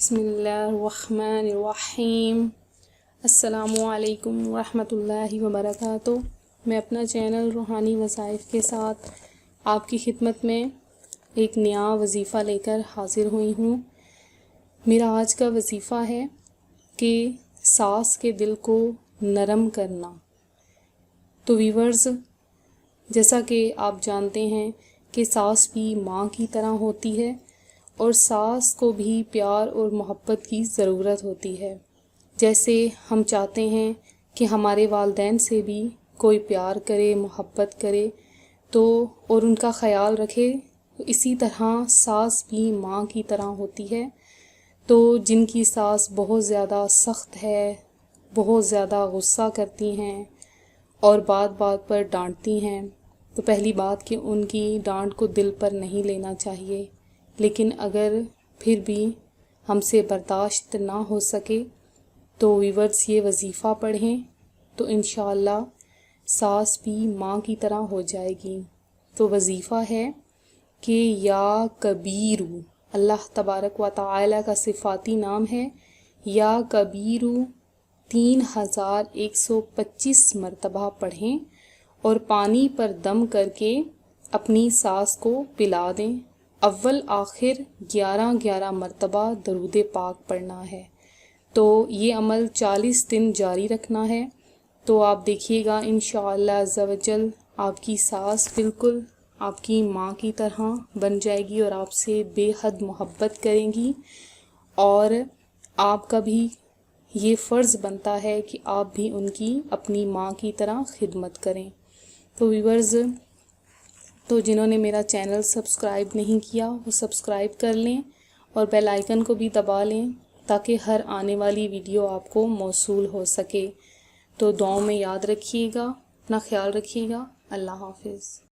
بسم اللہ الرحمن الرحیم۔ السلام علیکم ورحمۃ اللہ وبرکاتہ۔ میں اپنا چینل روحانی وظائف کے ساتھ آپ کی خدمت میں ایک نیا وظیفہ لے کر حاضر ہوئی ہوں۔ میرا آج کا وظیفہ ہے کہ ساس کے دل کو نرم کرنا۔ تو ویورز، جیسا کہ آپ جانتے ہیں کہ ساس بھی ماں کی طرح ہوتی ہے اور ساس کو بھی پیار اور محبت کی ضرورت ہوتی ہے۔ جیسے ہم چاہتے ہیں کہ ہمارے والدین سے بھی کوئی پیار کرے، محبت کرے تو اور ان کا خیال رکھے، اسی طرح ساس بھی ماں کی طرح ہوتی ہے۔ تو جن کی ساس بہت زیادہ سخت ہے، بہت زیادہ غصہ کرتی ہیں اور بات بات پر ڈانٹتی ہیں، تو پہلی بات کہ ان کی ڈانٹ کو دل پر نہیں لینا چاہیے۔ لیکن اگر پھر بھی ہم سے برداشت نہ ہو سکے تو ویورز یہ وظیفہ پڑھیں تو انشاءاللہ ساس بھی ماں کی طرح ہو جائے گی۔ تو وظیفہ ہے کہ یا کبیرو، اللہ تبارک و تعالی کا صفاتی نام ہے، یا کبیرو 3125 مرتبہ پڑھیں اور پانی پر دم کر کے اپنی ساس کو پلا دیں۔ اول آخر 11 مرتبہ درود پاک پڑھنا ہے۔ تو یہ عمل 40 دن جاری رکھنا ہے۔ تو آپ دیکھیے گا انشاءاللہ عز و جل آپ کی ساس بالکل آپ کی ماں کی طرح بن جائے گی اور آپ سے بے حد محبت کریں گی، اور آپ کا بھی یہ فرض بنتا ہے کہ آپ بھی ان کی اپنی ماں کی طرح خدمت کریں۔ تو ویورز، تو جنہوں نے میرا چینل سبسکرائب نہیں کیا وہ سبسکرائب کر لیں اور بیل آئیکن کو بھی دبا لیں تاکہ ہر آنے والی ویڈیو آپ کو موصول ہو سکے۔ تو دعاؤں میں یاد رکھیے گا، اپنا خیال رکھیے گا۔ اللہ حافظ۔